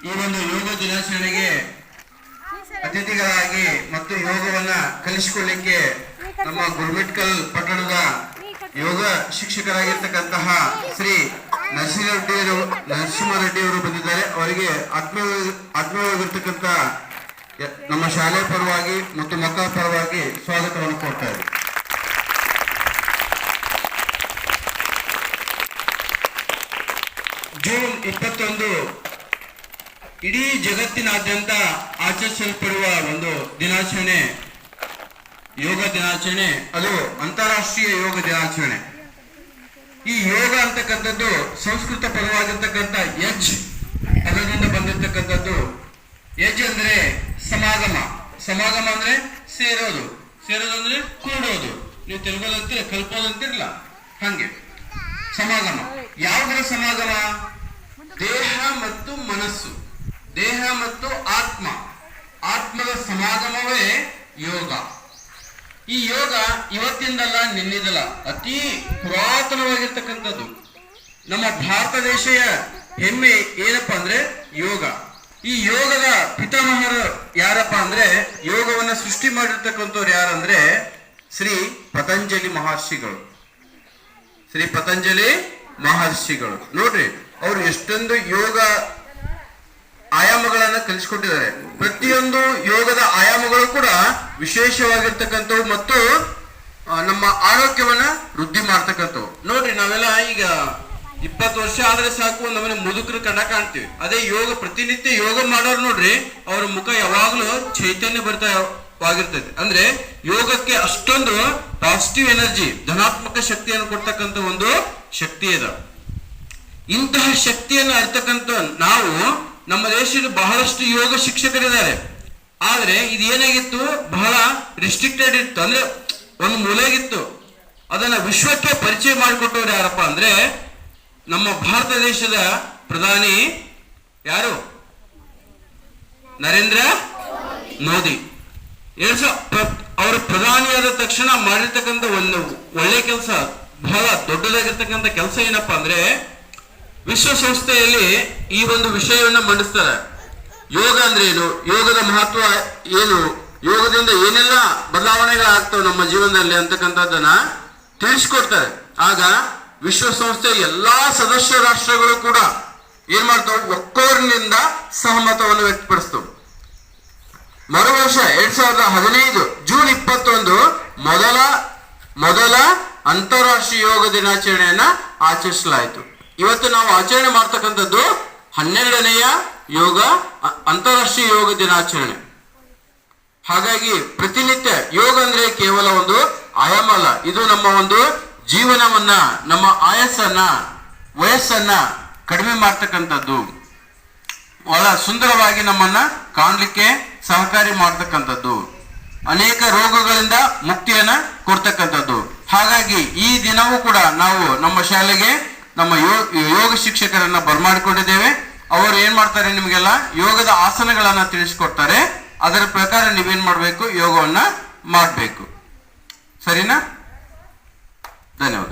ಈ ಒಂದು ಯೋಗ ದಿನಾಚರಣೆಗೆ ಅತಿಥಿಗಳಾಗಿ ಮತ್ತು ಯೋಗವನ್ನ ಕಲಿಸಿಕೊಳ್ಳಿಕ್ಕೆ ನಮ್ಮ ಗುರುಮಿಟ್ಕಲ್ ಪಟ್ಟಣದ ಯೋಗ ಶಿಕ್ಷಕರಾಗಿರ್ತಕ್ಕಂತಹ ಶ್ರೀ ನರಸಿಂಹರೆಡ್ಡಿ ಅವರು ಬಂದಿದ್ದಾರೆ. ಅವರಿಗೆ ಆತ್ಮೀಯವಾಗಿರ್ತಕ್ಕಂಥ ನಮ್ಮ ಶಾಲೆ ಪರವಾಗಿ ಮತ್ತು ಮಕ್ಕಳ ಪರವಾಗಿ ಸ್ವಾಗತವನ್ನು ಕೊಡ್ತಾರೆ. ಜೂನ್ 21 ಇಡೀ ಜಗತ್ತಿನಾದ್ಯಂತ ಆಚರಿಸಲ್ಪಡುವ ಒಂದು ದಿನಾಚರಣೆ, ಯೋಗ ದಿನಾಚರಣೆ. ಅದು ಅಂತಾರಾಷ್ಟ್ರೀಯ ಯೋಗ ದಿನಾಚರಣೆ. ಈ ಯೋಗ ಅಂತಕ್ಕಂಥದ್ದು ಸಂಸ್ಕೃತ ಪದವಾಗಿರ್ತಕ್ಕಂಥ ಯಜ್ ಪದದಿಂದ ಬಂದಿರತಕ್ಕಂಥದ್ದು. ಯಜ್ ಅಂದ್ರೆ ಸಮಾಗಮ, ಸಮಾಗಮ ಅಂದ್ರೆ ಸೇರೋದು, ಸೇರೋದು ಅಂದ್ರೆ ಕೂಡೋದು. ನೀವು ತೆಲುಗುದಂತೀರ ಕಲ್ಪೋದಂತಿರಲ್ಲ, ಹಂಗೆ ಸಮಾಗಮ. ಯಾವುದರ ಸಮಾಗಮ? ದೇಹ ಮತ್ತು ಮನಸ್ಸು, ದೇಹ ಮತ್ತು ಆತ್ಮ, ಆತ್ಮದ ಸಮಾಗಮವೇ ಯೋಗ. ಈ ಯೋಗ ಇವತ್ತಿಂದಲ್ಲ ನಿನ್ನಿದಲ್ಲ, ಅತಿ ಪುರಾತನವಾಗಿರ್ತಕ್ಕಂಥದ್ದು. ನಮ್ಮ ಭಾರತ ದೇಶದ ಹೆಮ್ಮೆ ಏನಪ್ಪಾ ಅಂದ್ರೆ ಯೋಗ. ಈ ಯೋಗದ ಪಿತಾಮಹರು ಯಾರಪ್ಪ ಅಂದ್ರೆ, ಯೋಗವನ್ನ ಸೃಷ್ಟಿ ಮಾಡಿರ್ತಕ್ಕಂಥವ್ರು ಯಾರಂದ್ರೆ ಶ್ರೀ ಪತಂಜಲಿ ಮಹರ್ಷಿಗಳು. ಶ್ರೀ ಪತಂಜಲಿ ಮಹರ್ಷಿಗಳು ನೋಡ್ರಿ, ಅವರು ಎಷ್ಟೊಂದು ಯೋಗ ಆಯಾಮಗಳನ್ನ ಕಲಿಸ್ಕೊಟ್ಟಿದ್ದಾರೆ. ಪ್ರತಿಯೊಂದು ಯೋಗದ ಆಯಾಮಗಳು ಕೂಡ ವಿಶೇಷವಾಗಿರ್ತಕ್ಕಂಥವು ಮತ್ತು ನಮ್ಮ ಆರೋಗ್ಯವನ್ನ ವೃದ್ಧಿ ಮಾಡ್ತಕ್ಕಂಥವು. ನೋಡ್ರಿ, ನಾವೆಲ್ಲ ಈಗ 20 ವರ್ಷ ಆದ್ರೆ ಸಾಕು ನಮ್ಮನೆ ಮುದುಕರು ಕಂಡ ಕಾಣ್ತೀವಿ. ಅದೇ ಯೋಗ ಪ್ರತಿನಿತ್ಯ ಯೋಗ ಮಾಡೋರು ನೋಡ್ರಿ, ಅವ್ರ ಮುಖ ಯಾವಾಗ್ಲೂ ಚೈತನ್ಯ ವಾಗಿರ್ತೈತಿ. ಅಂದ್ರೆ ಯೋಗಕ್ಕೆ ಅಷ್ಟೊಂದು ಪಾಸಿಟಿವ್ ಎನರ್ಜಿ, ಧನಾತ್ಮಕ ಶಕ್ತಿಯನ್ನು ಕೊಡ್ತಕ್ಕಂಥ ಒಂದು ಶಕ್ತಿ ಇದೆ. ಇಂತಹ ಶಕ್ತಿಯನ್ನು ಅರ್ಥಕ್ಕಂಥ ನಾವು, ನಮ್ಮ ದೇಶದ ಬಹಳಷ್ಟು ಯೋಗ ಶಿಕ್ಷಕರಿದ್ದಾರೆ. ಆದ್ರೆ ಇದು ಏನಾಗಿತ್ತು, ಬಹಳ ರಿಸ್ಟ್ರಿಕ್ಟೆಡ್ ಇತ್ತು, ಅಂದ್ರೆ ಒಂದು ಮೂಲೆಗಿತ್ತು. ಅದನ್ನ ವಿಶ್ವಕ್ಕೆ ಪರಿಚಯ ಮಾಡಿಕೊಟ್ಟವ್ರು ಯಾರಪ್ಪ ಅಂದ್ರೆ ನಮ್ಮ ಭಾರತ ದೇಶದ ಪ್ರಧಾನಿ ಯಾರು? ನರೇಂದ್ರ ಮೋದಿ. ಅವರು ಪ್ರಧಾನಿಯಾದ ತಕ್ಷಣ ಮಾಡಿರ್ತಕ್ಕಂಥ ಒಂದು ಒಳ್ಳೆ ಕೆಲಸ, ಬಹಳ ದೊಡ್ಡದಾಗಿರ್ತಕ್ಕಂಥ ಕೆಲಸ ಏನಪ್ಪಾ ಅಂದ್ರೆ, ವಿಶ್ವಸಂಸ್ಥೆಯಲ್ಲಿ ಈ ಒಂದು ವಿಷಯವನ್ನ ಮಂಡಿಸ್ತಾರೆ. ಯೋಗ ಅಂದ್ರೆ ಏನು, ಯೋಗದ ಮಹತ್ವ ಏನು, ಯೋಗದಿಂದ ಏನೆಲ್ಲ ಬದಲಾವಣೆಗಳಾಗ್ತವೆ ನಮ್ಮ ಜೀವನದಲ್ಲಿ ಅಂತಕ್ಕಂಥದ್ದನ್ನ ತಿಳಿಸ್ಕೊಡ್ತಾರೆ. ಆಗ ವಿಶ್ವಸಂಸ್ಥೆಯ ಎಲ್ಲಾ ಸದಸ್ಯ ರಾಷ್ಟ್ರಗಳು ಕೂಡ ಏನ್ ಮಾಡ್ತಾವೆ, ಒಕ್ಕೊರಲಿನಿಂದ ಸಹಮತವನ್ನು ವ್ಯಕ್ತಪಡಿಸ್ತವೆ. ಮರು ವರ್ಷ 2015 ಜೂನ್ 21 ಮೊದಲ ಅಂತಾರಾಷ್ಟ್ರೀಯ ಯೋಗ ದಿನಾಚರಣೆಯನ್ನ ಆಚರಿಸಲಾಯಿತು. ಇವತ್ತು ನಾವು ಆಚರಣೆ ಮಾಡ್ತಕ್ಕಂಥದ್ದು 12ನೆಯ ಅಂತಾರಾಷ್ಟ್ರೀಯ ಯೋಗ ದಿನಾಚರಣೆ. ಹಾಗಾಗಿ ಪ್ರತಿನಿತ್ಯ ಯೋಗ ಅಂದ್ರೆ ಕೇವಲ ಒಂದು ಆಯಾಮ ಅಲ್ಲ, ಇದು ನಮ್ಮ ಒಂದು ಜೀವನವನ್ನ, ನಮ್ಮ ಆಯಸ್ಸನ್ನ, ವಯಸ್ಸನ್ನ ಕಡಿಮೆ ಮಾಡ್ತಕ್ಕಂಥದ್ದು, ಬಹಳ ಸುಂದರವಾಗಿ ನಮ್ಮನ್ನ ಕಾಣ್ಲಿಕ್ಕೆ ಸಹಕಾರಿ ಮಾಡ್ತಕ್ಕಂಥದ್ದು, ಅನೇಕ ರೋಗಗಳಿಂದ ಮುಕ್ತಿಯನ್ನ ಕೊಡ್ತಕ್ಕಂಥದ್ದು. ಹಾಗಾಗಿ ಈ ದಿನವೂ ಕೂಡ ನಾವು ನಮ್ಮ ಶಾಲೆಗೆ ನಮ್ಮ ಯೋಗ ಶಿಕ್ಷಕರನ್ನ ಬರಮಾಡಿಕೊಂಡಿದ್ದೇವೆ. ಅವರು ಏನ್ ಮಾಡ್ತಾರೆ, ನಿಮಗೆಲ್ಲ ಯೋಗದ ಆಸನಗಳನ್ನ ತಿಳಿಸ್ಕೊಡ್ತಾರೆ. ಅದರ ಪ್ರಕಾರ ನೀವೇನ್ ಮಾಡ್ಬೇಕು, ಯೋಗವನ್ನ ಮಾಡಬೇಕು. ಸರಿನಾ? ಧನ್ಯವಾದ.